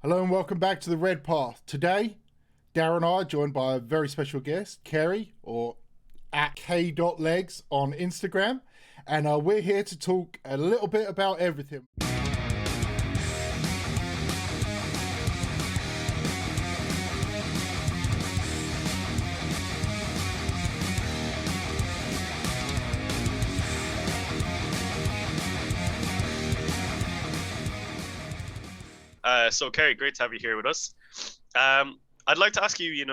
Hello and welcome back to the Red Path. Today, Dara and I are joined by a very special guest, Kerry, or at k.legs on Instagram. And we're here to talk a little bit about everything. So Kerry, great to have you here with us. I'd like to ask you,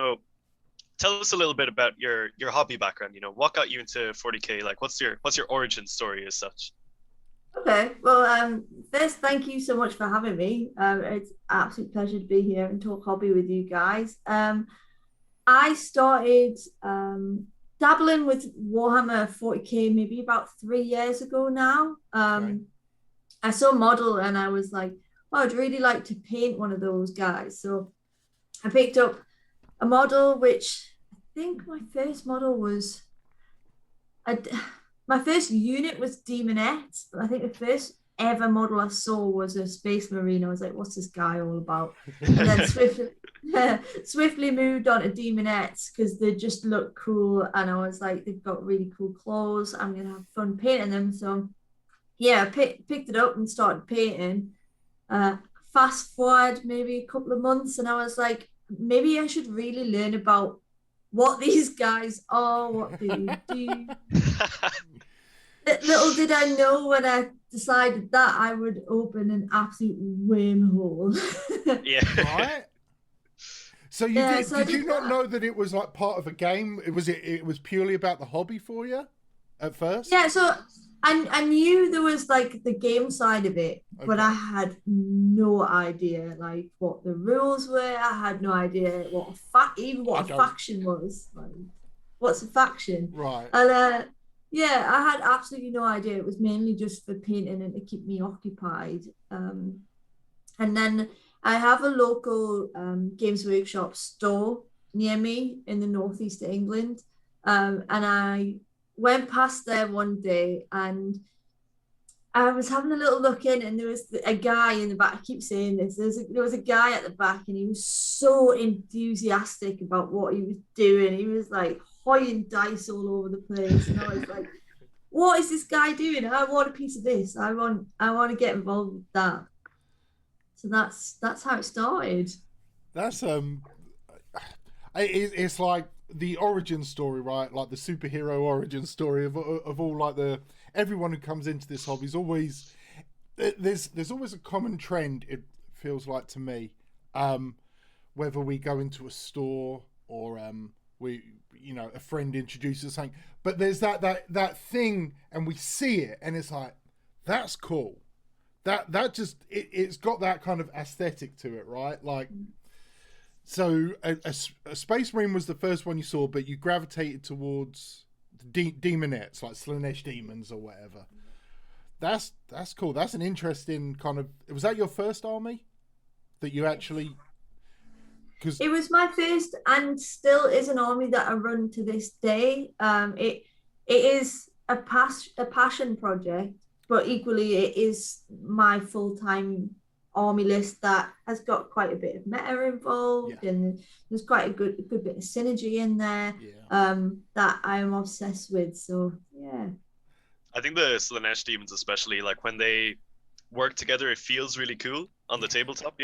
tell us a little bit about your hobby background. What got you into 40K? Like, what's your origin story as such? Okay, well, first, thank you so much for having me. It's an absolute pleasure to be here and talk hobby with you guys. I started dabbling with Warhammer 40K maybe about 3 years ago now. Okay. I saw a model and I was like, oh, I'd really like to paint one of those guys. So I picked up a model, which I think my first model was, my first unit was Demonets, but I think the first ever model I saw was a Space Marine. I was like, what's this guy all about? And then swiftly moved on to Demonets because they just look cool. And I was like, they've got really cool clothes. I'm going to have fun painting them. So yeah, I picked it up and started painting. Fast forward maybe a couple of months, and I was like, maybe I should really learn about what these guys are, what they do. Little did I know when I decided that I would open an absolute wormhole. Yeah. Right? So did you not know that it was like part of a game? It was purely about the hobby for you at first? Yeah, so I knew there was like the game side of it, but I had no idea like what the rules were. I had no idea what a faction was. Like, what's a faction? Right. And yeah, I had absolutely no idea. It was mainly just for painting and to keep me occupied. And then I have a local Games Workshop store near me in the northeast of England, and I went past there one day and I was having a little look in, and there was a guy in the back. I keep saying this. There was a guy at the back, and he was so enthusiastic about what he was doing. He was like hoying dice all over the place, and I was like, "What is this guy doing? I want a piece of this. I want to get involved with that." So that's how it started. That's it's like the origin story, right? Like the superhero origin story of all like everyone who comes into this hobby is always there's always a common trend. It feels like to me, whether we go into a store or we a friend introduces something, but there's that thing and we see it and it's like that's cool. That just it's got that kind of aesthetic to it, right? Like. So a Space Marine was the first one you saw, but you gravitated towards the Demonets, like Slaanesh demons or whatever. That's cool. That's an interesting kind of. Was that your first army that you actually? Because it was my first, and still is an army that I run to this day. It is a passion project, but equally it is my full-time army list that has got quite a bit of meta involved, and there's quite a good bit of synergy in there that I'm obsessed with. So yeah, I think the Slaanesh demons, especially, like when they work together, it feels really cool on the tabletop.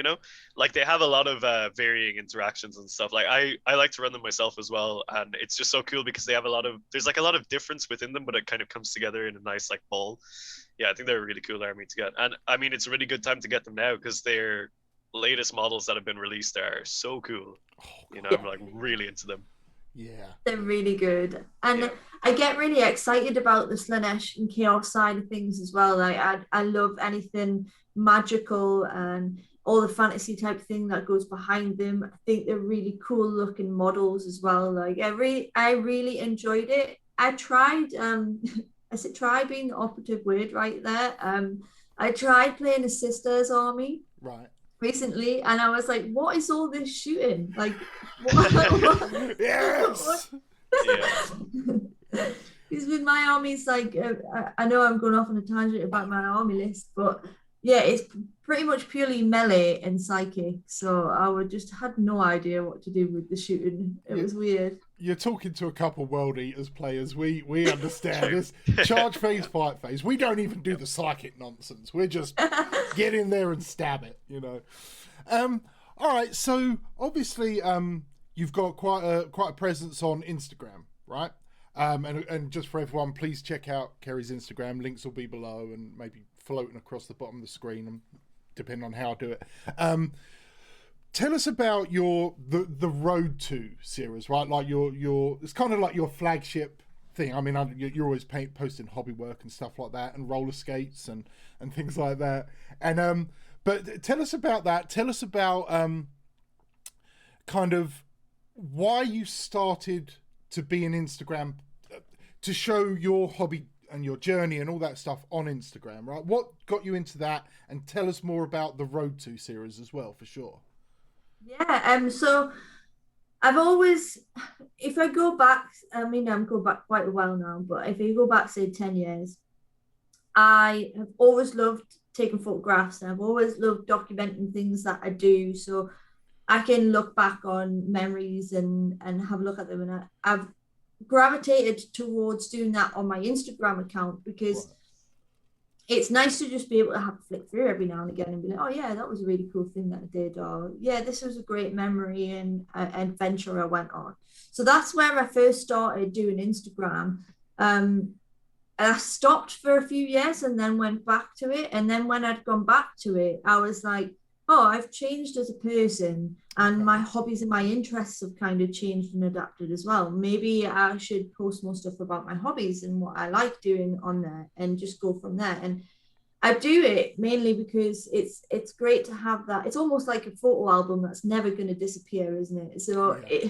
Like they have a lot of varying interactions and stuff. Like I like to run them myself as well, and it's just so cool because they have there's like a lot of difference within them, but it kind of comes together in a nice like ball. Yeah, I think they're a really cool army to get, and I mean it's a really good time to get them now because their latest models that have been released are so cool. I'm like really into them. Yeah, they're really good, and I get really excited about the Slaanesh and Chaos side of things as well. Like I love anything magical and all the fantasy type thing that goes behind them. I think they're really cool looking models as well. Like I really enjoyed it. I tried I said try being the operative word right there. I tried playing a sisters army right recently, and I was like, what is all this shooting? Like what? Yes. Because with my armies, like I know I'm going off on a tangent about my army list, but yeah, it's pretty much purely melee and psychic. So I would just had no idea what to do with the shooting. It was weird. You're talking to a couple World Eaters players. We understand this. Charge phase, fight phase. We don't even do the psychic nonsense. We're just get in there and stab it, you know. All right, so obviously you've got quite a presence on Instagram, right? And just for everyone, please check out Kerry's Instagram. Links will be below and maybe floating across the bottom of the screen, depending on how I do it. Tell us about the Road to series, right? Like your it's kind of like your flagship thing. I mean, you're always posting hobby work and stuff like that, and roller skates and things like that. And but tell us about that. Tell us about kind of why you started to be an Instagram, to show your hobby and your journey and all that stuff on Instagram, right? What got you into that? And tell us more about the Road to series as well, for sure. Yeah, so I've always, if I go back, I mean, I'm going back quite a while now, but if you go back, say, 10 years, I have always loved taking photographs, and I've always loved documenting things that I do, so I can look back on memories and have a look at them. And I've gravitated towards doing that on my Instagram account because it's nice to just be able to have a flick through every now and again and be like, oh yeah, that was a really cool thing that I did, or yeah, this was a great memory and adventure I went on. So that's where I first started doing Instagram. I stopped for a few years and then went back to it. And then when I'd gone back to it, I was like, oh, I've changed as a person, and my hobbies and my interests have kind of changed and adapted as well. Maybe I should post more stuff about my hobbies and what I like doing on there and just go from there. And I do it mainly because it's great to have that. It's almost like a photo album that's never going to disappear, isn't it? So yeah.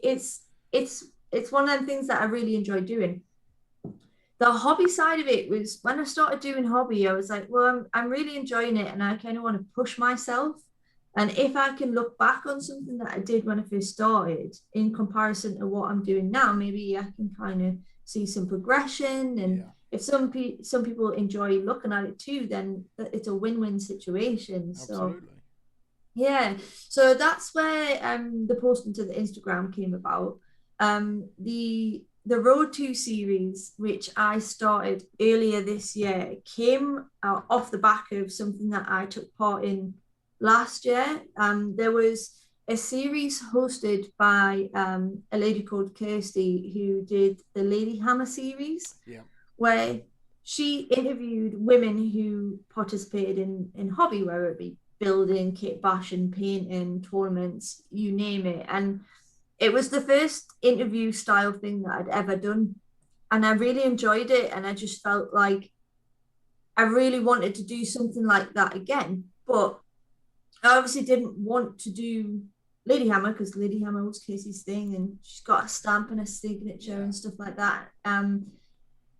It's one of them things that I really enjoy doing. The hobby side of it was when I started doing hobby, I was like, well, I'm really enjoying it, and I kind of want to push myself. And if I can look back on something that I did when I first started in comparison to what I'm doing now, maybe I can kind of see some progression. And if some people enjoy looking at it too, then it's a win-win situation. Absolutely. So yeah, so that's where the posting to the Instagram came about. The Road to series, which I started earlier this year, came out off the back of something that I took part in last year. There was a series hosted by a lady called Kirsty, who did the Lady Hammer series, where she interviewed women who participated in hobby, whether it be building, kit bashing, painting, tournaments, you name it. And it was the first interview style thing that I'd ever done, and I really enjoyed it. And I just felt like I really wanted to do something like that again. But I obviously didn't want to do Lady Hammer because Lady Hammer was Casey's thing, and she's got a stamp and a signature and stuff like that.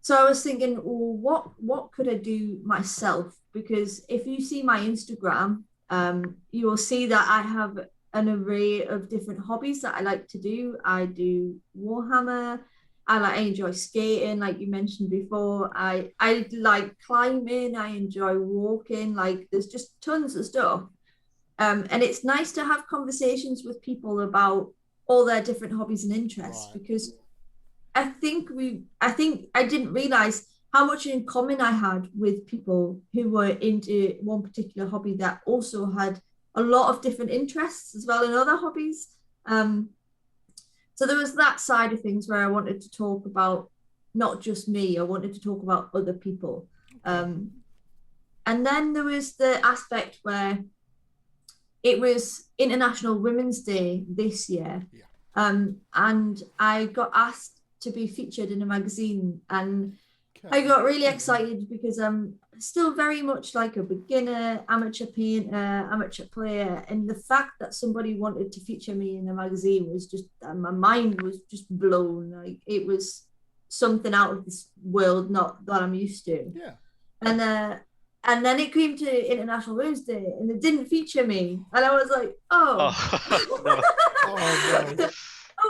So I was thinking, well, what could I do myself? Because if you see my Instagram, you will see that I have an array of different hobbies that I like to do. I do Warhammer. I enjoy skating, like you mentioned before. I like climbing. I enjoy walking. Like there's just tons of stuff. And it's nice to have conversations with people about all their different hobbies and interests, because I think I didn't realize how much in common I had with people who were into one particular hobby that also had a lot of different interests as well in other hobbies. So there was that side of things where I wanted to talk about not just me, I wanted to talk about other people. And then there was the aspect where it was International Women's Day this year. And I got asked to be featured in a magazine, and I got really excited because I'm still very much like a beginner, amateur painter, amateur player. And the fact that somebody wanted to feature me in the magazine was just, my mind was just blown. Like it was something out of this world, not that I'm used to. And then it came to International Women's Day and it didn't feature me. And I was like, oh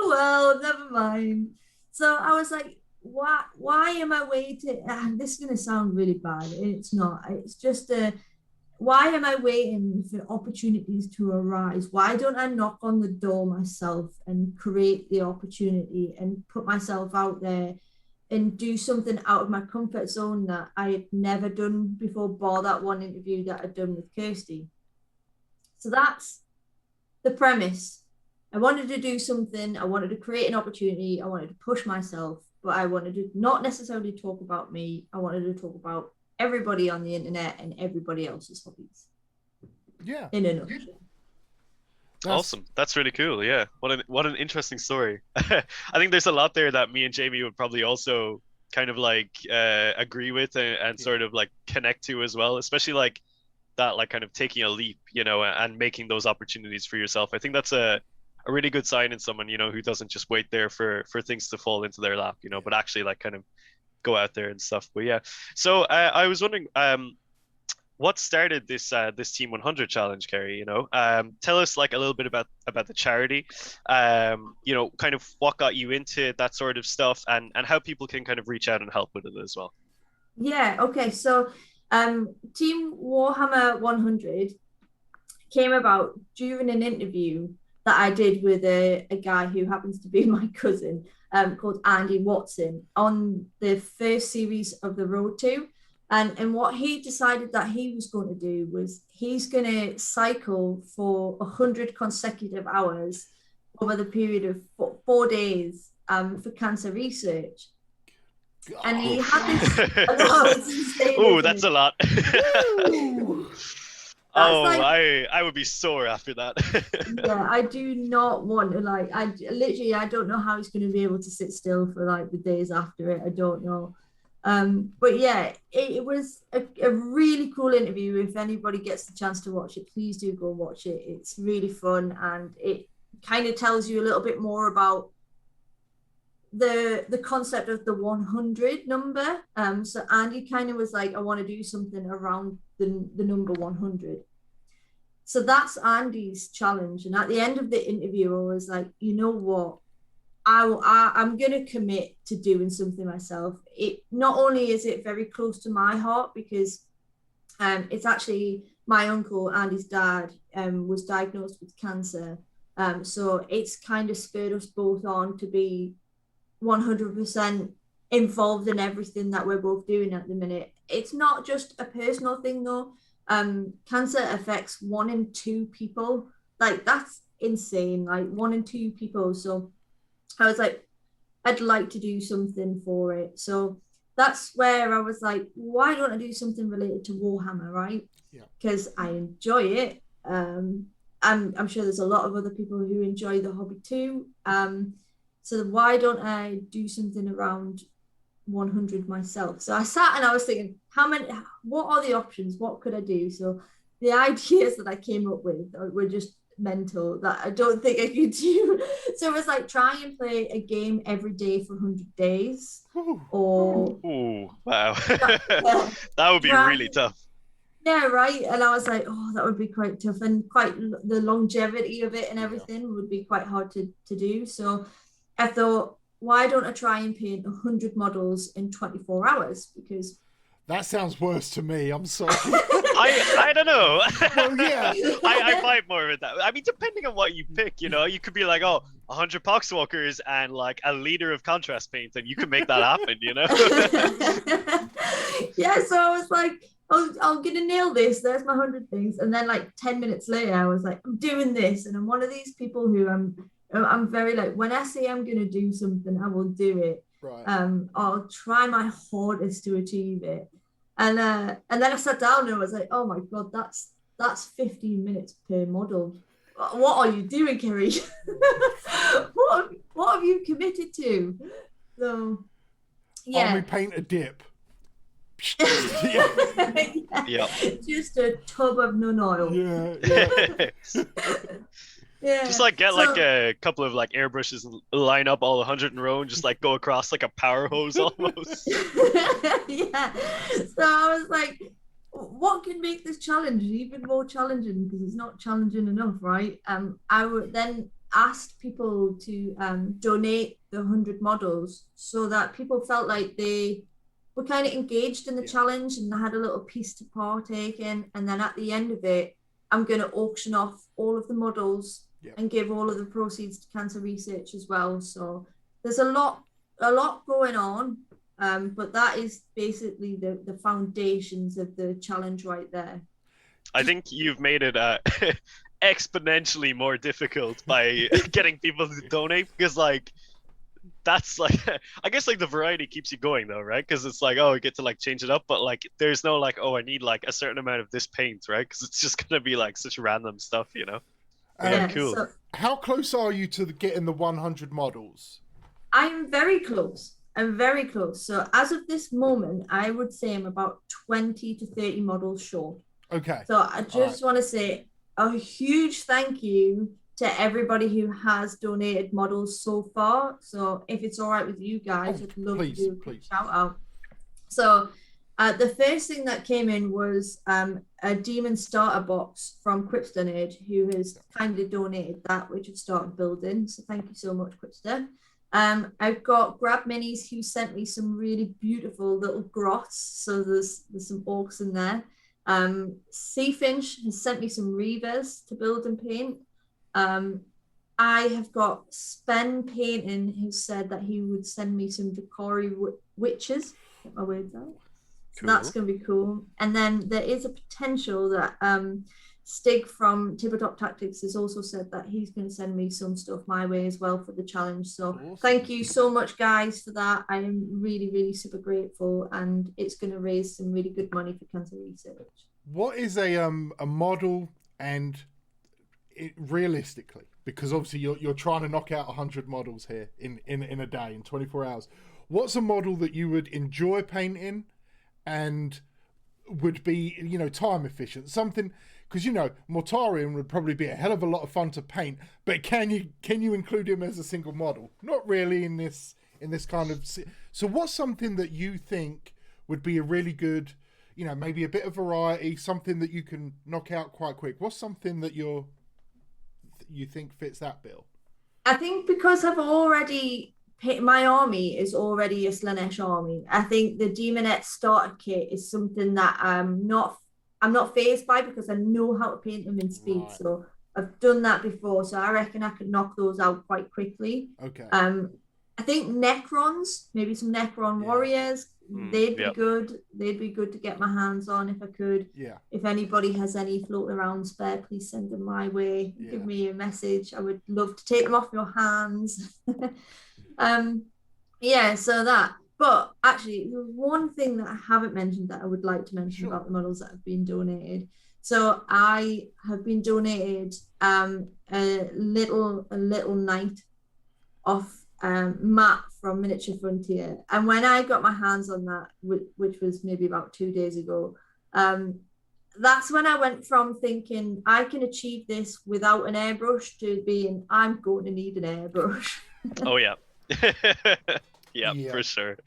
well, never mind. So I was like, why am I waiting? And this is going to sound really bad. It's not. It's just why am I waiting for opportunities to arise? Why don't I knock on the door myself and create the opportunity and put myself out there and do something out of my comfort zone that I had never done before, bar that one interview that I'd done with Kirsty. So that's the premise. I wanted to do something. I wanted to create an opportunity. I wanted to push myself, but I wanted to not necessarily talk about me. I wanted to talk about everybody on the internet and everybody else's hobbies. Yeah. In a nutshell. Awesome. That's really cool. Yeah. What an interesting story. I think there's a lot there that me and Jamie would probably also kind of like agree with and sort of like connect to as well, especially like that, like kind of taking a leap, and making those opportunities for yourself. I think that's a really good sign in someone, who doesn't just wait there for things to fall into their lap, but actually like kind of go out there and stuff. But yeah. So I was wondering, what started this Team 100 challenge, Kerry? Tell us like a little bit about the charity, kind of what got you into that sort of stuff, and how people can kind of reach out and help with it as well. Yeah. Okay. So, Team Warhammer 100 came about during an interview that I did with a guy who happens to be my cousin, called Andy Watson, on the first series of the Road to. And what he decided that he was going to do was he's going to cycle for 100 consecutive hours over the period of 4 days for cancer research. And he had this. Oh, that's a lot. Like, I would be sore after that. Yeah, I do not want to I don't know how he's going to be able to sit still for like the days after it. I don't know. But yeah, it was a really cool interview. If anybody gets the chance to watch it, please do go watch it. It's really fun, and it kind of tells you a little bit more about the concept of the 100 number. So Andy kind of was like, I want to do something around the number 100. So that's Andy's challenge. And at the end of the interview, I was like, you know what? I'm going to commit to doing something myself. It not only is it very close to my heart, because it's actually my uncle, Andy's dad, was diagnosed with cancer. So it's kind of spurred us both on to be 100% involved in everything that we're both doing at the minute. It's not just a personal thing though. Cancer affects 1 in 2 people. Like, that's insane. Like 1 in 2 people. So I was like, I'd like to do something for it. So that's where I was like, why don't I do something related to Warhammer, right? Yeah. Because I enjoy it. I'm sure there's a lot of other people who enjoy the hobby too. So why don't I do something around 100 myself? So I sat and I was thinking, what are the options? What could I do? So the ideas that I came up with were just mental, that I don't think I could do. So it was like, try and play a game every day for 100 days. Or wow. That would be really tough. Yeah, right. And I was like, oh, that would be quite tough, and quite the longevity of it and everything would be quite hard to do. So I thought, why don't I try and paint 100 models in 24 hours? Because that sounds worse to me. I'm sorry. I don't know. Well, yeah. I fight more with that. I mean, depending on what you pick, you could be like, 100 poxwalkers and like a liter of contrast paint, and you can make that happen, Yeah, so I was like, I'm gonna nail this. There's my 100 things. And then like 10 minutes later, I was like, I'm doing this. And I'm one of these people who I'm very like, when I say I'm gonna do something, I will do it. Right. I'll try my hardest to achieve it. And then I sat down and I was like, oh my god, that's 15 minutes per model. What are you doing, Kerry? what have you committed to? So yeah. Army paint a dip. Yeah. Just a tub of nun oil. Yeah. Yeah. Just like get like a couple of like airbrushes and line up all 100 in a row and just like go across like a power hose almost. Yeah. So I was like, what can make this challenge even more challenging, because it's not challenging enough, right? I would then asked people to donate the 100 models so that people felt like they were kind of engaged in the Yeah. challenge, and I had a little piece to partake in. And then at the end of it, I'm going to auction off all of the models and give all of the proceeds to cancer research as well. So there's a lot going on, but that is basically the foundations of the challenge right there. I think you've made it exponentially more difficult by getting people to donate, because like that's like I guess like the variety keeps you going though, right? Because it's like, oh, you get to like change it up, but like there's no like, oh, I need like a certain amount of this paint, right? Because it's just gonna be like such random stuff, you know. Yeah, cool. So how close are you to getting the 100 models? I'm very close. I'm very close. So as of this moment, I would say I'm about 20 to 30 models short. Okay. So I just want to say a huge thank you to everybody who has donated models so far. So if it's all right with you guys, I'd love to do a quick shout out. So the first thing that came in was a demon starter box from Quipster, who has kindly donated that, which I've started building. So thank you so much, Quipster. I've got Grab Minis, who sent me some really beautiful little grots. So there's some orcs in there. Seafinch has sent me some Reavers to build and paint. I have got Spen Painting, who said that he would send me some Decory Witches. Get my words out. So that's going to be cool. And then there is a potential that Stig from Tabletop Tactics has also said that he's going to send me some stuff my way as well for the challenge. So thank you so much, guys, for that. I am really, really super grateful, and it's going to raise some really good money for cancer research. What is a model, and realistically, because obviously you're trying to knock out 100 models here in a day, in 24 hours. What's a model that you would enjoy painting and would be, you know, time efficient? Something, because, you know, Mortarion would probably be a hell of a lot of fun to paint, but can you include him as a single model? Not really in this kind of. So what's something that you think would be a really good, you know, maybe a bit of variety, something that you can knock out quite quick? What's something that you think fits that bill? I think because I've already my army is already a Slaanesh army. I think the Demonets starter kit is something that I'm not phased by, because I know how to paint them in speed. Right. So I've done that before, so I reckon I could knock those out quite quickly. Okay. I think Necrons, maybe some Necron warriors, they'd be good. They'd be good to get my hands on if I could. Yeah. If anybody has any floating around spare, please send them my way. Yeah. Give me a message. I would love to take them off your hands. So that. But actually, one thing that I haven't mentioned that I would like to mention about the models that have been donated. So I have been donated a little knight off Matt from Miniature Frontier, and when I got my hands on that, which was maybe about 2 days ago, that's when I went from thinking I can achieve this without an airbrush to being I'm going to need an airbrush. Oh yeah. yeah, for sure.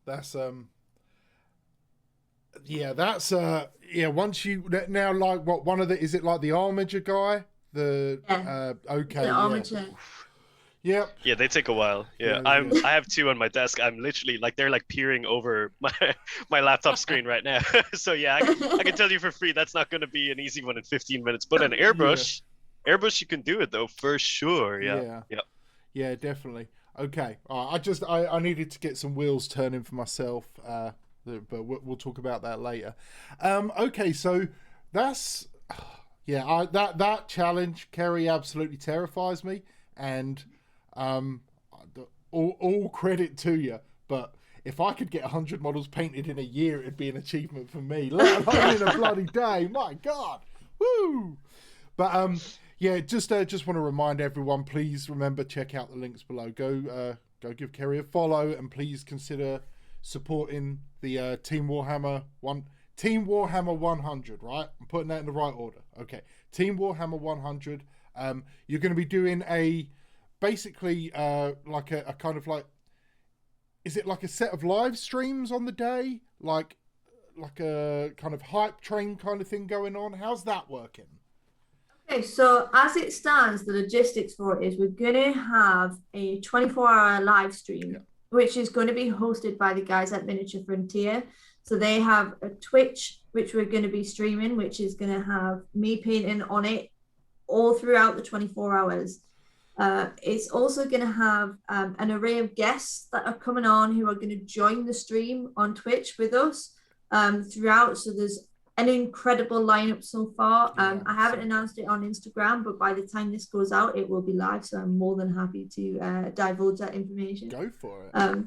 That's once you now, like, what, one of the, is it like the Armiger guy, okay, the Armiger. Yeah. Yeah, they take a while. Yeah. I have two on my desk. I'm literally like, they're like peering over my laptop screen right now. So yeah, I can tell you for free that's not going to be an easy one in 15 minutes. But an airbrush, you can do it though, for sure. Yeah. Yeah, definitely. Okay. I needed to get some wheels turning for myself, but we'll talk about that later. Okay, so that's that challenge, Kerry, absolutely terrifies me, and all credit to you, but if I could get 100 models painted in a year, it'd be an achievement for me, let alone in a bloody day. My God. Woo! But just want to remind everyone, please remember, check out the links below. Go give Kerry a follow, and please consider supporting the Team Warhammer 100, right? I'm putting that in the right order. Okay. Team Warhammer 100. You're going to be doing basically like a kind of like, is it like a set of live streams on the day? Like a kind of hype train kind of thing going on? How's that working? Okay, so as it stands, the logistics for it is we're going to have a 24-hour live stream. Yeah. which is going to be hosted by the guys at Miniature Frontier. So they have a Twitch, which we're going to be streaming, which is going to have me painting on it all throughout the 24 hours. It's also going to have an array of guests that are coming on who are going to join the stream on Twitch with us throughout. So there's an incredible lineup so far. I haven't announced it on Instagram, but by the time this goes out, it will be live. So I'm more than happy to divulge that information. Go for it.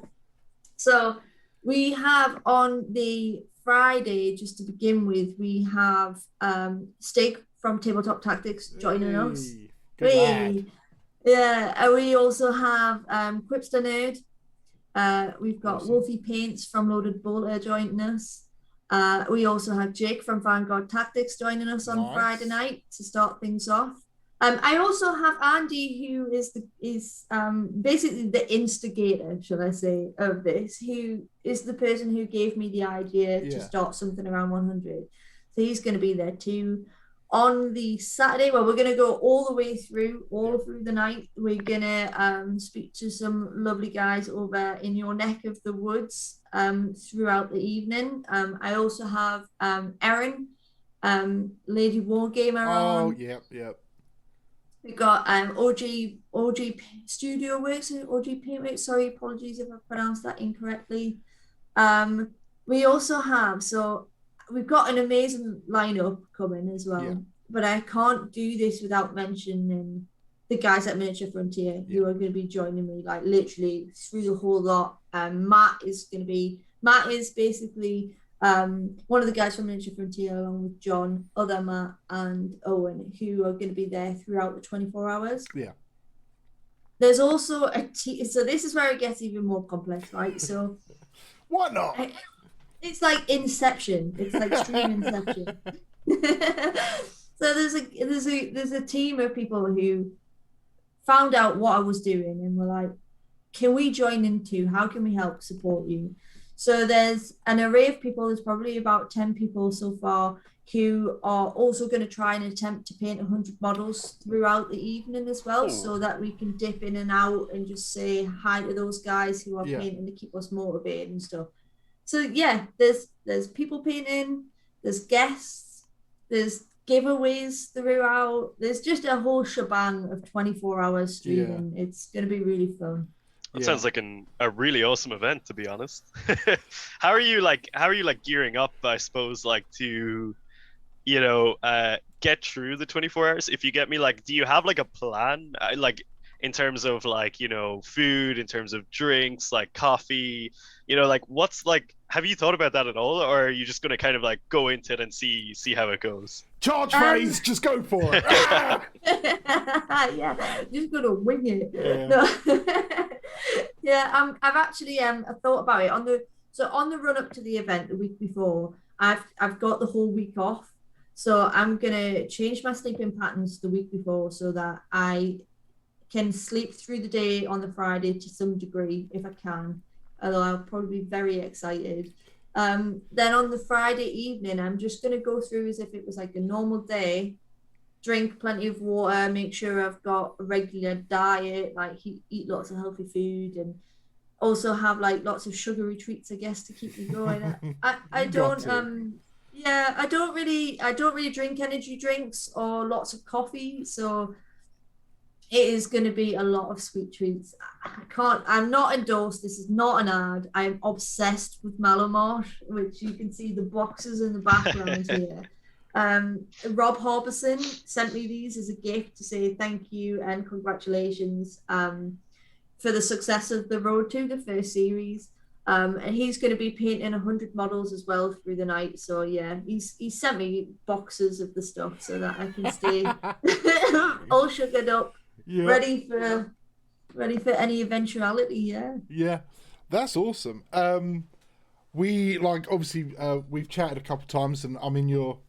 So we have on the Friday, just to begin with, we have Steak from Tabletop Tactics joining us. Good lad. Yeah, and we also have Quipster Nerd. We've got Awesome. Wolfie Paints from Loaded Bolter joining us. We also have Jake from Vanguard Tactics joining us on Friday night to start things off. I also have Andy, who is basically the instigator, shall I say, of this, who is the person who gave me the idea to start something around 100. So he's going to be there too. On the Saturday, well, we're going to go all the way through, through the night. We're going to speak to some lovely guys over in your neck of the woods throughout the evening. I also have Erin, Lady Wargamer on. Oh, yep. We got OG Studio Works, OG Paintworks. Sorry, apologies if I pronounced that incorrectly. We also have, so we've got an amazing lineup coming as well, but I can't do this without mentioning the guys at Miniature Frontier who are going to be joining me, like literally through the whole lot. Matt is basically one of the guys from Miniature Frontier, along with John, other Matt, and Owen, who are going to be there throughout the 24 hours. Yeah. There's also a team, so this is where it gets even more complex, right? So why not? It's like Inception. It's like stream Inception. So there's a team of people who found out what I was doing and were like, can we join in too? How can we help support you? So there's an array of people. There's probably about 10 people so far who are also going to try and attempt to paint 100 models throughout the evening as well, so that we can dip in and out and just say hi to those guys who are painting to keep us motivated and stuff. So yeah, there's people painting, there's guests, there's giveaways throughout. There's just a whole shebang of 24 hours streaming. It's going to be really fun. That sounds like a really awesome event, to be honest. How are you gearing up, I suppose, like to, get through the 24 hours? If you get me, like, do you have like a plan, like in terms of like, food, in terms of drinks, like coffee, like what's like, have you thought about that at all? Or are you just going to kind of like go into it and see how it goes? Charge phase, just go for it. Yeah, just going to wing it. I've actually I've thought about it on the run up to the event the week before. I've got the whole week off, so I'm gonna change my sleeping patterns the week before so that I can sleep through the day on the Friday to some degree if I can, although I'll probably be very excited. Then on the Friday evening, I'm just going to go through as if it was like a normal day, drink plenty of water, make sure I've got a regular diet, like eat lots of healthy food, and also have like lots of sugary treats, I guess, to keep me going. I don't really drink energy drinks or lots of coffee, so it is going to be a lot of sweet treats. I'm not endorsed. This is not an ad. I'm obsessed with Malamarsh, which you can see the boxes in the background here. Rob Harbison sent me these as a gift to say thank you and congratulations for the success of the Road to the first series. And he's going to be painting 100 models as well through the night. So yeah, he's sent me boxes of the stuff so that I can stay all sugared up. Yeah. Ready for any eventuality, Yeah, that's awesome. We obviously we've chatted a couple of times, and I'm in your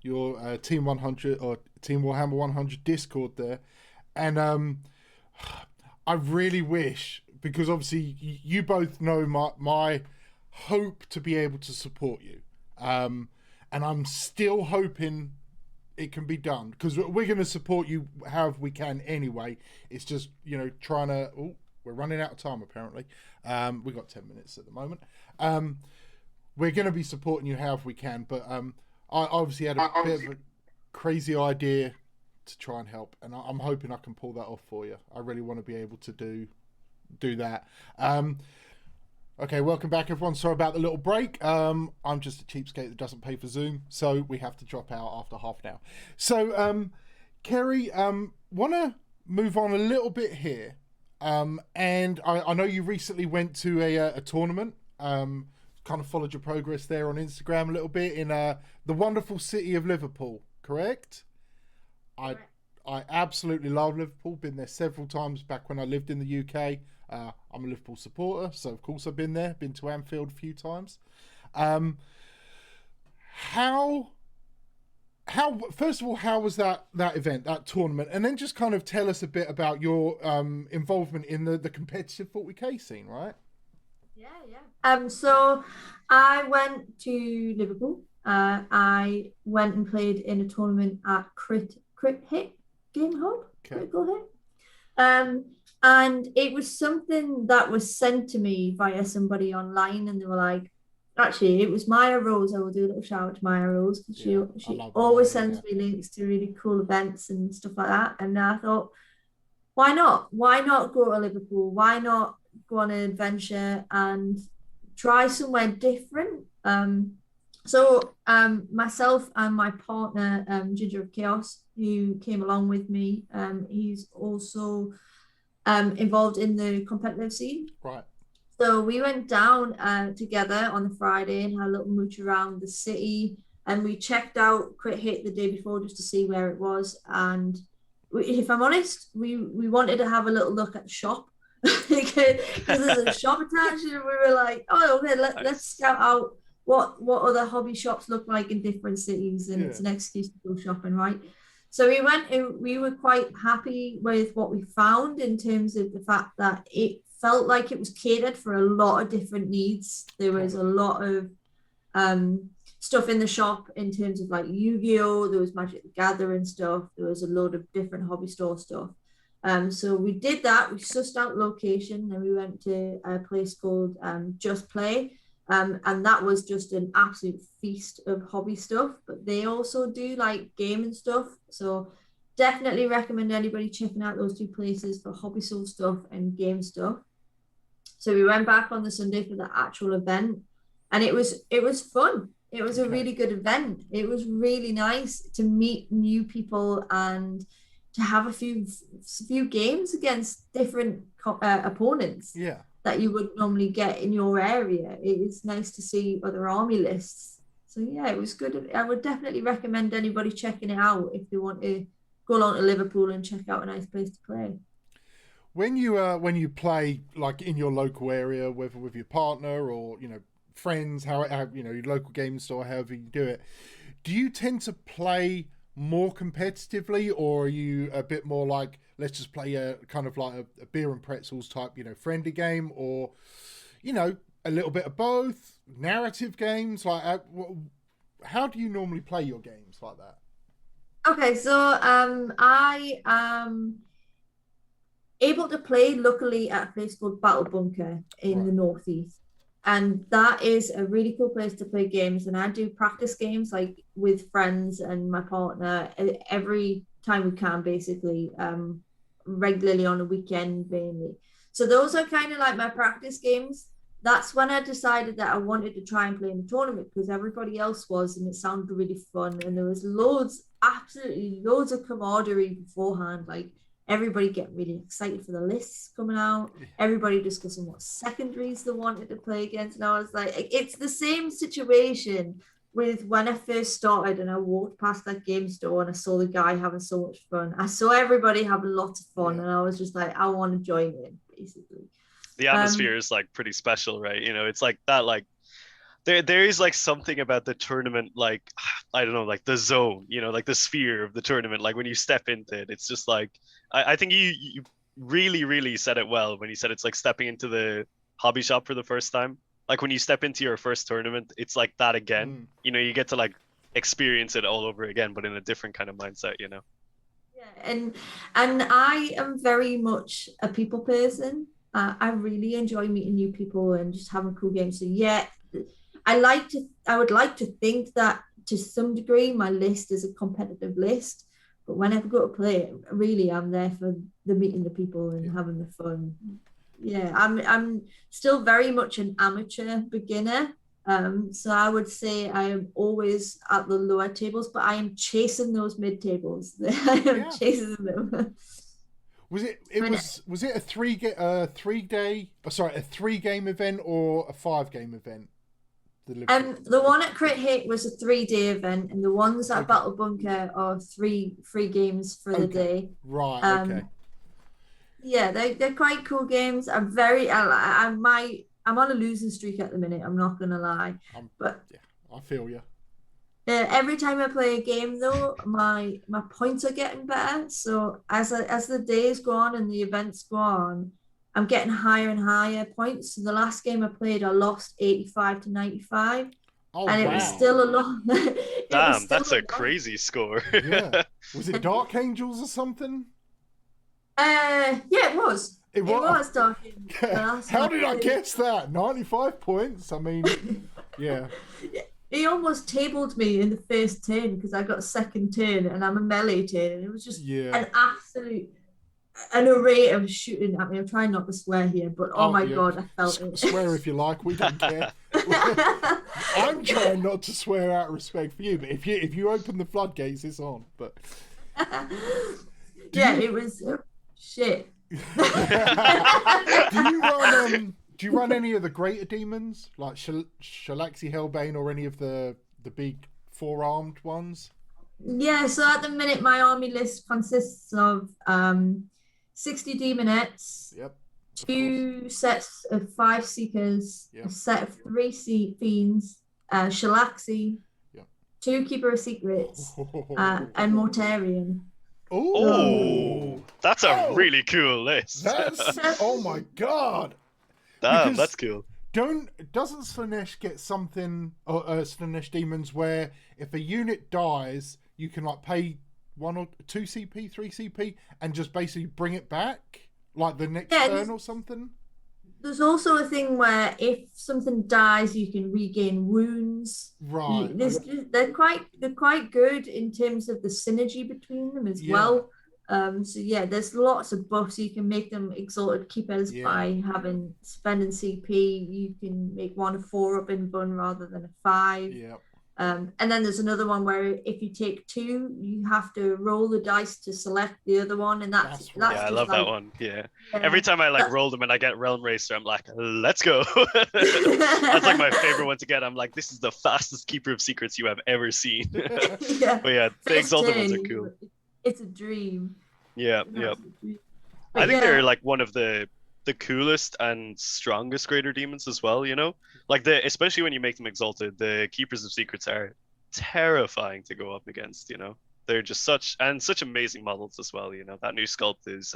Team 100 or Team Warhammer 100 Discord there, and I really wish, because obviously you both know my hope to be able to support you, and I'm still hoping it can be done, because we're going to support you however we can anyway. It's just trying to we're running out of time apparently. We've got 10 minutes at the moment. We're going to be supporting you however we can, but I obviously had a bit of a crazy idea to try and help, and I'm hoping I can pull that off for you. I really want to be able to do that. Okay, welcome back everyone. Sorry about the little break. I'm just a cheapskate that doesn't pay for Zoom, so we have to drop out after half an hour. So Kerry, want to move on a little bit here, and I know you recently went to a tournament, kind of followed your progress there on Instagram a little bit in the wonderful city of Liverpool, correct? I absolutely love Liverpool. Been there several times back when I lived in the UK. I'm a Liverpool supporter, so of course I've been there. Been to Anfield a few times. How first of all, how was that event, that tournament, and then just kind of tell us a bit about your involvement in the competitive 40k scene, right? Yeah. So I went to Liverpool. I went and played in a tournament at Crit Hit Game Hub, Critical Hit. And it was something that was sent to me via somebody online, and they were like, actually, it was Maya Rose. I will do a little shout out to Maya Rose, because she always sends me links to really cool events and stuff like that. And I thought, why not? Why not go to Liverpool? Why not go on an adventure and try somewhere different? So myself and my partner, Ginger of Chaos, who came along with me, he's also involved in the competitive scene. Right. So we went down together on the Friday and had a little mooch around the city, and we checked out Crit Hit the day before just to see where it was. And if I'm honest, we wanted to have a little look at the shop because there's a shop attached, and we were like, oh, okay, let's scout out what other hobby shops look like in different cities, and it's an excuse to go shopping, right? So we went and we were quite happy with what we found in terms of the fact that it felt like it was catered for a lot of different needs. There was a lot of stuff in the shop in terms of like Yu-Gi-Oh! There was Magic the Gathering stuff. There was a load of different hobby store stuff. So we did that. We sussed out location, and we went to a place called Just Play. And that was just an absolute feast of hobby stuff. But they also do like gaming stuff. So definitely recommend anybody checking out those two places for hobby soul stuff and game stuff. So we went back on the Sunday for the actual event, and it was fun. It was a really good event. It was really nice to meet new people and to have a few games against different opponents. Yeah. That you would normally get in your area. It is nice to see other army lists. So yeah, it was good. I would definitely recommend anybody checking it out if they want to go along to Liverpool and check out a nice place to play. When you play like in your local area, whether with your partner or friends, how your local game store, however you do it, do you tend to play more competitively, or are you a bit more like, let's just play a kind of like a beer and pretzels type, friendly game, or, a little bit of both, narrative games? Like, how do you normally play your games like that? Okay, so I am able to play luckily at a place called Battle Bunker in the northeast. And that is a really cool place to play games. And I do practice games like with friends and my partner every time we can, basically, regularly on a weekend mainly. So those are kind of like my practice games. That's when I decided that I wanted to try and play in a tournament, because everybody else was, and it sounded really fun. And there was absolutely loads of camaraderie beforehand. Like, everybody getting really excited for the lists coming out. Everybody discussing what secondaries they wanted to play against. And I was like, it's the same situation with when I first started and I walked past that game store and I saw the guy having so much fun. I saw everybody having lots of fun, and I was just like, I want to join in, basically. The atmosphere is like pretty special, right? It's like that, like there is like something about the tournament, like, I don't know, like the zone, like the sphere of the tournament. Like when you step into it, it's just like, I think you really, really said it well when you said it's like stepping into the hobby shop for the first time. Like when you step into your first tournament, it's like that again. You get to like experience it all over again, but in a different kind of mindset, Yeah, and I am very much a people person. I really enjoy meeting new people and just having cool games. So yeah, I would like to think that to some degree my list is a competitive list, but whenever I go to play it, really I'm there for the meeting the people and having the fun. Yeah, I'm still very much an amateur beginner. So I would say I am always at the lower tables, but I am chasing those mid tables. I am chasing them. Was it a 3-game event or a 5-game event? The one at Crit Hit was a 3-day event, and the ones at Battle Bunker are three games for the day. Right. Okay. Yeah, they're quite cool games. I'm on a losing streak at the minute. I'm not gonna lie, but I feel you. Every time I play a game, though, my points are getting better. So as the days go on and the events go on, I'm getting higher and higher points. So the last game I played, I lost 85 to 95. And it was still a lot. Damn, that's a crazy score. Yeah. Was it Dark Angels or something? Yeah, it was. It was Dark Angels. How did I guess that? 95 points? I mean, yeah. He almost tabled me in the first turn because I got second turn and I'm a melee turn. And it was just an array of shooting at me. I'm trying not to swear here, but oh my God, I felt it. Swear if you like, we don't care. I'm trying not to swear out of respect for you, but if you open the floodgates, it's on. But it was shit. Do you run any of the greater demons like Shalaxi Hellbane or any of the big 4-armed ones? Yeah, so at the minute my army list consists of 60 Demonets, 2 sets of 5 Seekers, a set of 3 Fiends, Shalaxi, 2 Keeper of Secrets, and Mortarion. Oh, that's a really cool list. Oh my God. Damn, that's cool. Doesn't Slaanesh get something, Slaanesh Demons, where if a unit dies, you can like pay 1 or 2 CP, 3 CP, and just basically bring it back, like the next turn or something? There's also a thing where if something dies, you can regain wounds. Right. They're quite good in terms of the synergy between them as well. So yeah, there's lots of buffs. You can make them exalted keepers by spending CP. You can make 1 a 4-up in Bun rather than a 5. Yeah. And then there's another one where if you take 2, you have to roll the dice to select the other one, and that's I love that one. Yeah. Every time I roll them and I get Realm Racer, I'm like, let's go. That's like my favorite one to get. I'm like, this is the fastest Keeper of Secrets you have ever seen. But yeah, the exalted ones are cool. It's a dream. Yeah. I think they're like one of the coolest and strongest greater demons as well, you know, like especially when you make them exalted, the Keepers of Secrets are terrifying to go up against, you know. They're just such amazing models as well, you know. That new sculpt is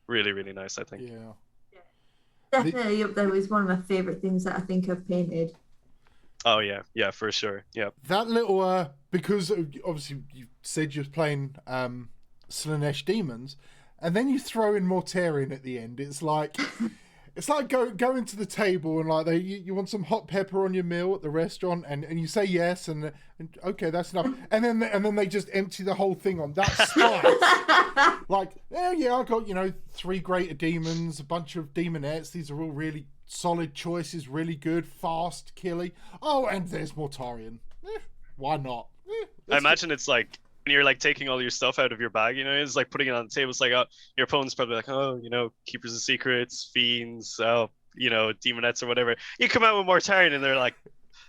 really, really nice, I think. Definitely up there was one of my favorite things that I think I've painted. Oh yeah, for sure. Yeah, that little because obviously you said you're playing Slaanesh Demons, and then you throw in Mortarion at the end. It's like going to the table and like you want some hot pepper on your meal at the restaurant, and you say yes, and okay, that's enough, and then they just empty the whole thing on that spice. Like, I got 3 greater demons, a bunch of demonettes. These are all really solid choices, really good, fast, killy. Oh, and there's Mortarion. Why not? I imagine it's like when you're like taking all your stuff out of your bag, you know, it's like putting it on the table. It's like, your opponent's probably like, Keepers of Secrets, Fiends, Demonets or whatever. You come out with Mortarion and they're like,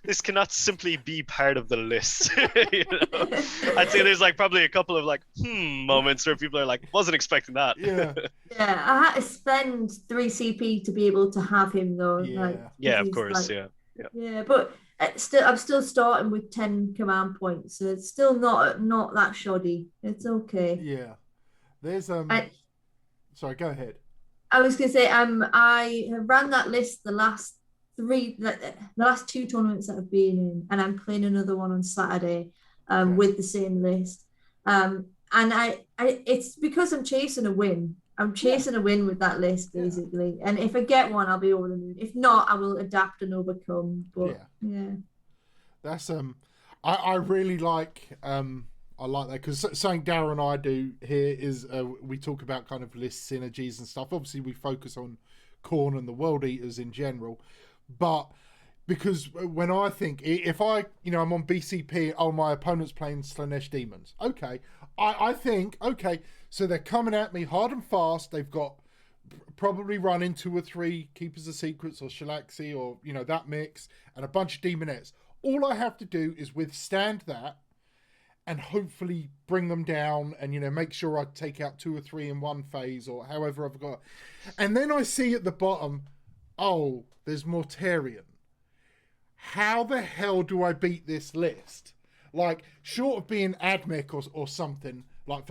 this cannot simply be part of the list. You know? I'd say there's like probably a couple of like moments where people are like, wasn't expecting that. Yeah, I had to spend 3 CP to be able to have him though. Yeah, of course, like, yeah, but I'm still starting with 10 command points, so it's still not that shoddy. It's okay. Yeah, there's sorry, go ahead. I was gonna say I have ran that list the last 2 tournaments that I've been in, and I'm playing another one on Saturday with the same list. and it's because I'm chasing a win. I'm chasing a win with that list, basically. And if I get one, I'll be over the moon. If not, I will adapt and overcome. But yeah. That's I really like I like that, because something Dara and I do here is we talk about kind of list synergies and stuff. Obviously, we focus on Khorne and the World Eaters in general, but because when I think, if I, I'm on BCP, oh, my opponent's playing Slaanesh Demons. Okay, I think, okay, so they're coming at me hard and fast. They've got probably running 2 or 3 Keepers of Secrets or Shalaxi or, that mix, and a bunch of Demonets. All I have to do is withstand that and hopefully bring them down and, make sure I take out 2 or 3 in one phase or however I've got. And then I see at the bottom, oh, there's Mortarion. How the hell do I beat this list? Like, short of being Admech or something, like,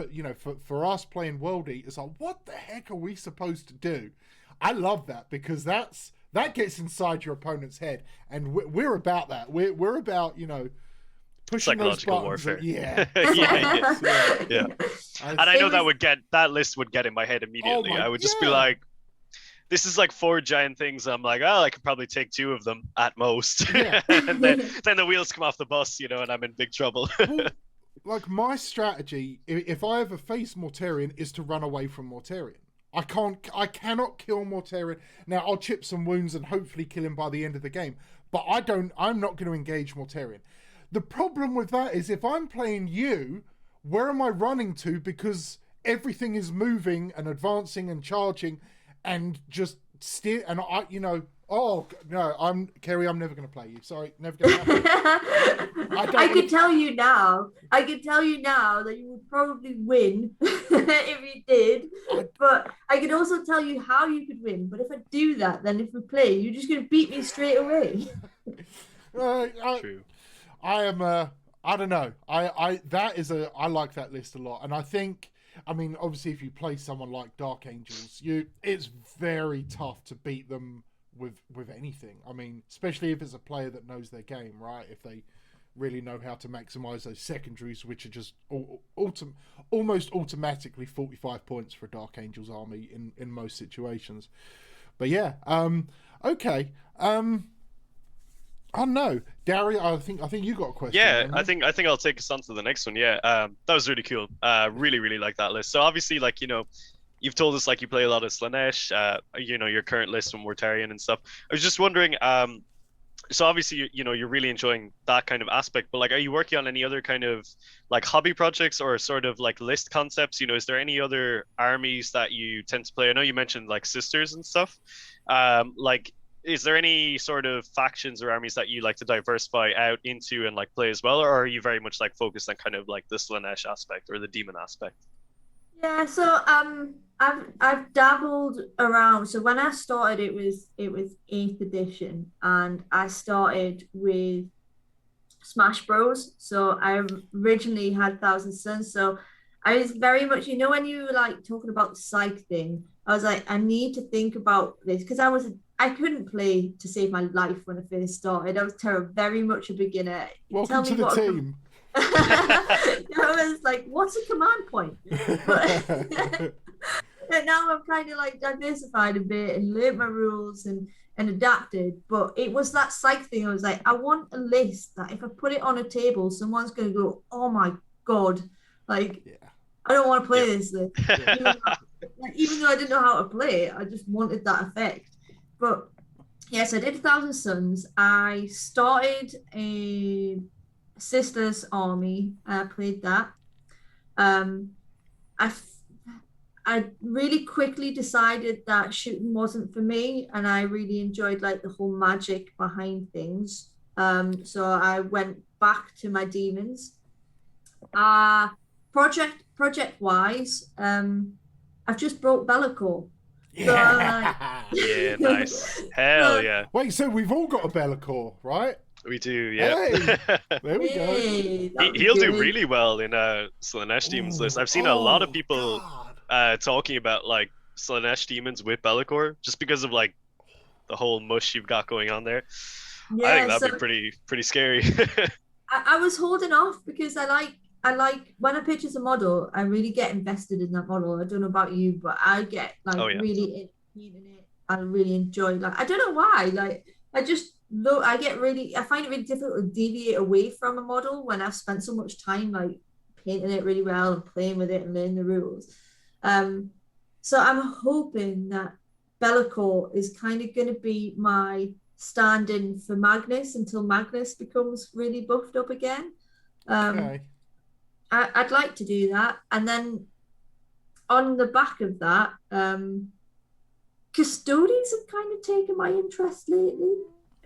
for us playing World Eaters, like, what the heck are we supposed to do? I love that, because that gets inside your opponent's head, and we're about that. We're about, pushing psychological those buttons. warfare. Yeah. Yeah. And I know that list would get in my head immediately. I would just be like, this is like 4 giant things. I'm like, oh, I could probably take 2 of them at most. Yeah. And then the wheels come off the bus, and I'm in big trouble. Well, like, my strategy, if I ever face Mortarion, is to run away from Mortarion. I cannot kill Mortarion. Now, I'll chip some wounds and hopefully kill him by the end of the game, but I'm not going to engage Mortarion. The problem with that is, if I'm playing you, where am I running to? Because everything is moving and advancing and charging and just steer. And oh no, I'm Kerry. I'm never going to play you. Sorry, never going to happen. I could tell you now that you would probably win if you did. But I could also tell you how you could win. But if I do that, then if we play, you're just going to beat me straight away. True. I am. I don't know. I like that list a lot, and I think. I mean, obviously, if you play someone like Dark Angels, it's very tough to beat them with anything. I mean, especially if it's a player that knows their game, right? If they really know how to maximize those secondaries, which are just almost automatically 45 points for a Dark Angels army in most situations. But yeah, okay. Oh no, Dara, I think you got a question. Yeah, I think I'll take us on to the next one. Yeah, that was really cool. Really like that list. So obviously, like, you've told us like you play a lot of Slaanesh. Your current list from Mortarion and stuff. I was just wondering. So obviously, you're really enjoying that kind of aspect. But like, are you working on any other kind of like hobby projects or sort of like list concepts? Is there any other armies that you tend to play? I know you mentioned like sisters and stuff. Like, is there any sort of factions or armies that you like to diversify out into and like play as well, or are you very much like focused on kind of like the Slaanesh aspect or the demon aspect? Yeah, so I've dabbled around. So when I started, it was 8th edition, and I started with Smash Bros. So I originally had Thousand Suns. So I was very much, when you were like talking about the psych thing, I was like, I need to think about this, because I couldn't play to save my life when I first started. I was very much a beginner. Welcome to the team. I was like, what's a command point? But now I'm kind of like diversified a bit and learned my rules and adapted. But it was that psych thing. I was like, I want a list that if I put it on a table, someone's going to go, oh my God, like, I don't want to play this list. Even though I didn't know how to play it, I just wanted that effect. But yes, I did 1,000 Suns. I started a Sisters army. I played that. I really quickly decided that shooting wasn't for me, and I really enjoyed like the whole magic behind things. So I went back to my demons. Project wise, I've just brought Be'lakor. Yeah. Yeah, nice. Hell yeah. Wait, so we've all got a Be'lakor, right? We do, yeah. Hey, there we go. He'll do really well in Slaanesh Demons list. I've seen a lot of people talking about like Slaanesh Demons with Be'lakor, just because of like the whole mush you've got going on there. Yeah, I think that'd be pretty scary. I was holding off because I I like when I purchase a model, I really get invested in that model. I don't know about you, but I get like Oh yeah. really in it. I really enjoy, like, I don't know why, like I just look, I find it really difficult to deviate away from a model when I've spent so much time like painting it really well and playing with it and learning the rules. So I'm hoping that Be'lakor is kind of going to be my stand-in for Magnus until Magnus becomes really buffed up again. Okay. I'd like to do that, and then on the back of that, custodies have kind of taken my interest lately.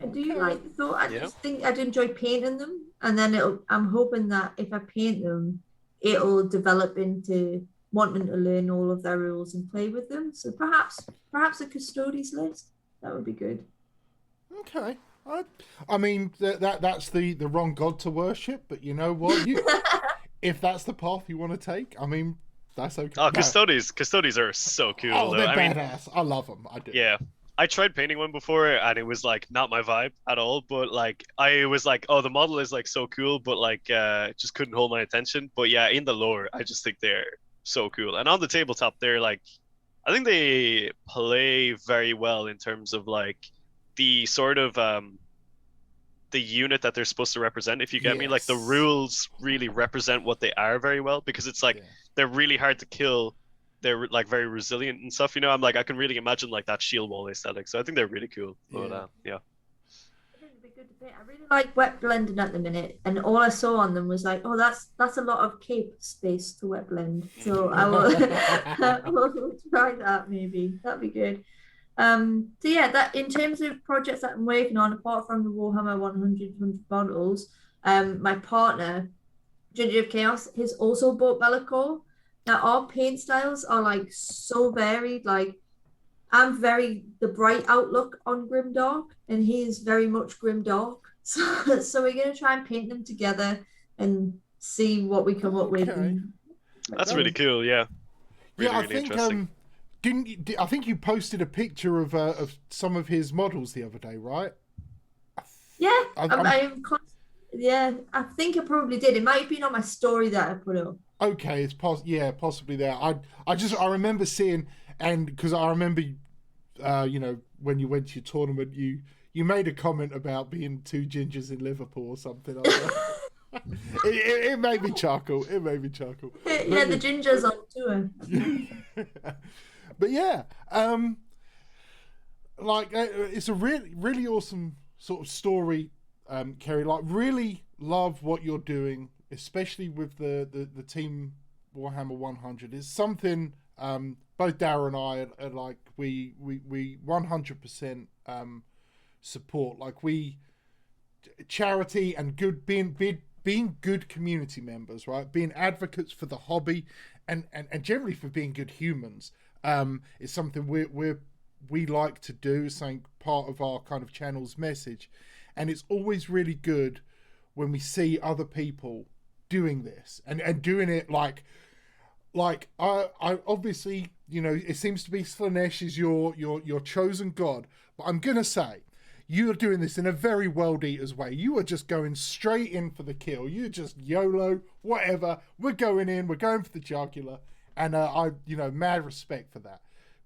I do like the thought. I just think I'd enjoy painting them, and then I'm hoping that if I paint them, it'll develop into wanting to learn all of their rules and play with them. So perhaps a custodies list, that would be good. Okay. I mean that's the wrong god to worship, but you know what? If that's the path you want to take, I mean, that's okay. Oh, custodies are so cool. Oh, they're I badass. I love them. I do. Yeah, I tried painting one before, and it was like not my vibe at all. But like, I was like, oh, the model is like so cool, but like, just couldn't hold my attention. But yeah, in the lore, I just think they're so cool. And on the tabletop, they're like, I think they play very well in terms of like the sort of the unit that they're supposed to represent, if you get me. Like the rules really represent what they are very well, because it's like they're really hard to kill, they're like very resilient and stuff, you know. I'm like, I can really imagine like that shield wall aesthetic, so I think they're really cool. But I think it'd be good to paint. I really like wet blending at the minute, and all I saw on them was like, oh, that's a lot of cape space to wet blend, so I will try that. Maybe that'd be good. So yeah, that in terms of projects that I'm working on, apart from the Warhammer 100 models, my partner, Ginger of Chaos, has also bought Be'lakor. Now our paint styles are like so varied. Like I'm very the bright outlook on Grimdark, and he is very much Grimdark. So we're gonna try and paint them together and see what we come up with. And, that's really cool. Yeah. Really, I really think interesting. I think you posted a picture of some of his models the other day, right? Yeah, yeah, I think I probably did. It might have been on my story that I put up. Okay, it's possibly there. I remember seeing, and because I remember, you know, when you went to your tournament, you made a comment about being two gingers in Liverpool or something like that. it made me chuckle. Yeah, the gingers on tour. But yeah, like it's a really awesome sort of story, Kerry. Like, really love what you're doing, especially with the team Warhammer 100. It's something both Dara and I are like we 100% support. Like, we charity and good being good community members, right? Being advocates for the hobby and generally for being good humans. It's something we like to do. It's something part of our kind of channel's message, and it's always really good when we see other people doing this and doing it like I obviously, you know, it seems to be Slaanesh is your chosen god, but I'm gonna say you're doing this in a very World Eaters way. You are just going straight in for the kill. You're just YOLO, whatever. We're going in. We're going for the jugular. And I, you know, mad respect for that,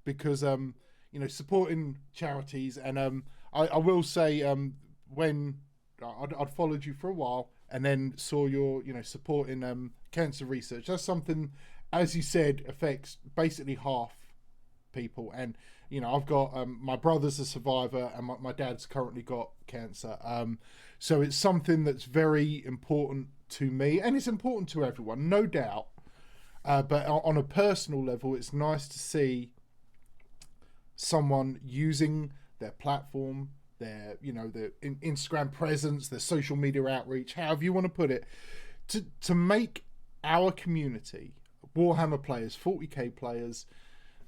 because you know, supporting charities, and I will say when I'd followed you for a while and then saw your, you know, supporting cancer research. That's something, as you said, affects basically half people. And you know, I've got my brother's a survivor, and my dad's currently got cancer. So it's something that's very important to me, and it's important to everyone, no doubt. But on a personal level, it's nice to see someone using their platform, their, you know, their Instagram presence, their social media outreach, however you want to put it, to make our community, Warhammer players, 40k players,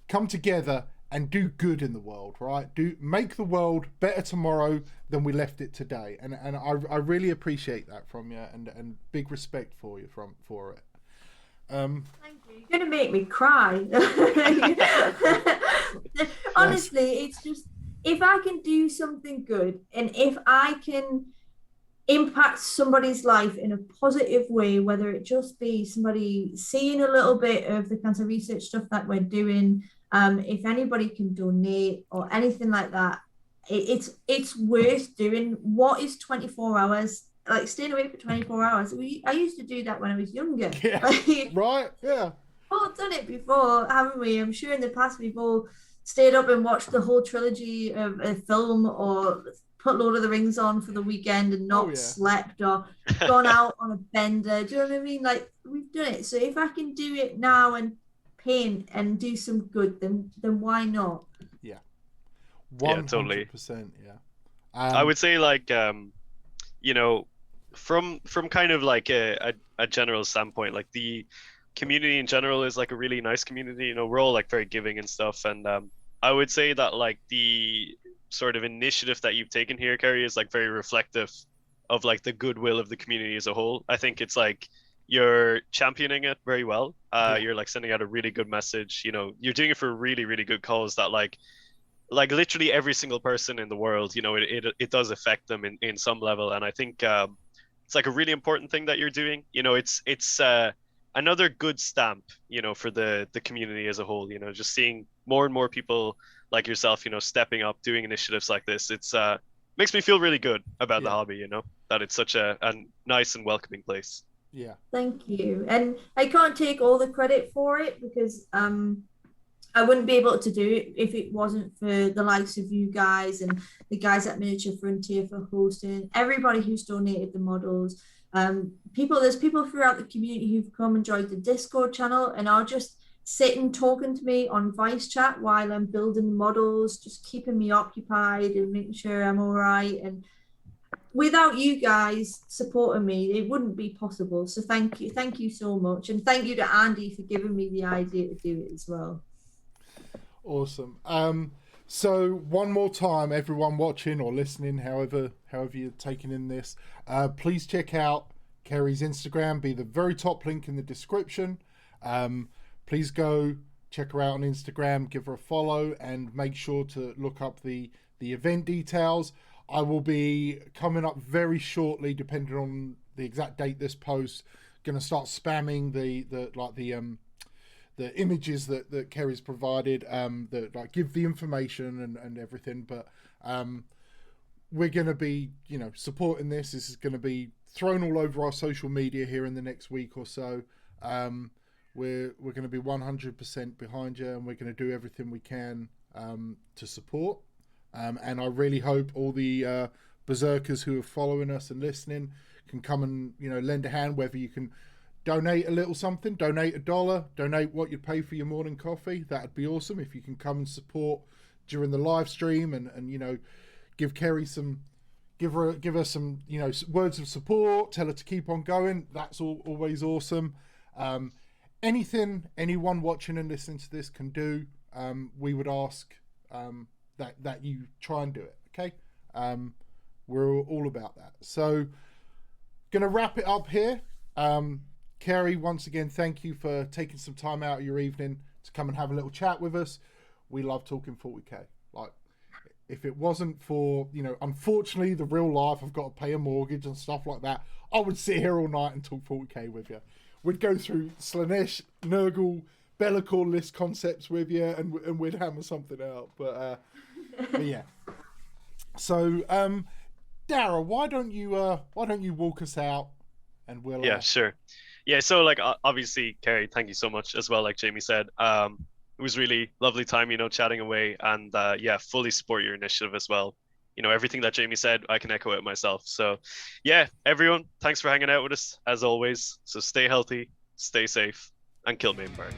come together and do good in the world, right? Make the world better tomorrow than we left it today, and I really appreciate that from you, and big respect for you for it. Thank you. You're gonna make me cry. Honestly, it's just, if I can do something good, and if I can impact somebody's life in a positive way, whether it just be somebody seeing a little bit of the cancer research stuff that we're doing, if anybody can donate or anything like that, it's worth doing. What is 24 hours? Like staying awake for 24 hours. I used to do that when I was younger. Yeah. Like, Right. Yeah. all done it before, haven't we? I'm sure in the past we've all stayed up and watched the whole trilogy of a film, or put Lord of the Rings on for the weekend and not slept, or gone out on a bender. Do you know what I mean? Like, we've done it. So if I can do it now and paint and do some good, then why not? Yeah. 100%. Yeah, totally. Yeah. I would say, like, you know, from kind of like a general standpoint, like the community in general is like a really nice community. You know, we're all like very giving and stuff, and I would say that like the sort of initiative that you've taken here, Kerry, is like very reflective of like the goodwill of the community as a whole. I think it's like you're championing it very well. You're like sending out a really good message. You know, you're doing it for a really, really good cause that like literally every single person in the world, you know, it does affect them in some level. And I think it's like a really important thing that you're doing. You know, it's another good stamp, you know, for the community as a whole. You know, just seeing more and more people like yourself, you know, stepping up, doing initiatives like this. It's makes me feel really good about the hobby, you know, that it's such a nice and welcoming place. Yeah. Thank you. And I can't take all the credit for it, because I wouldn't be able to do it if it wasn't for the likes of you guys and the guys at Miniature Frontier for hosting, everybody who's donated the models. There's people throughout the community who've come and joined the Discord channel and are just sitting talking to me on voice chat while I'm building models, just keeping me occupied and making sure I'm all right. And without you guys supporting me, it wouldn't be possible. So thank you so much, and thank you to Andy for giving me the idea to do it as well. Awesome. So one more time, everyone watching or listening, however you're taking in this, please check out Kerry's Instagram, be the very top link in the description. Please go check her out on Instagram, give her a follow, and make sure to look up the event details. I will be coming up very shortly, depending on the exact date this post, going to start spamming the images that Kerry's provided, that like give the information and everything. But we're going to be, you know, supporting this. This is going to be thrown all over our social media here in the next week or so. We're going to be 100% behind you, and we're going to do everything we can to support. And I really hope all the berserkers who are following us and listening can come and, you know, lend a hand, whether you can donate a little something, donate $1, donate what you pay for your morning coffee. That'd be awesome. If you can come and support during the live stream and you know, give Kerry give her some, you know, words of support, tell her to keep on going. That's always awesome. Anything anyone watching and listening to this can do, we would ask that you try and do it. Okay. We're all about that. So gonna wrap it up here. Kerry, once again, thank you for taking some time out of your evening to come and have a little chat with us. We love talking 40k. Like, if it wasn't for, you know, unfortunately the real life, I've got to pay a mortgage and stuff like that, I would sit here all night and talk 40k with you. We'd go through Slaanesh, Nurgle, Be'lakor list concepts with you, and we'd hammer something out. But yeah. So, Dara, why don't you walk us out, and we'll. Yeah, sure. Yeah, so like obviously, Kerry, thank you so much as well. Like Jamie said, it was really lovely time, you know, chatting away, and yeah, fully support your initiative as well. You know, everything that Jamie said, I can echo it myself. So yeah, everyone, thanks for hanging out with us as always. So stay healthy, stay safe, and kill Mainbard.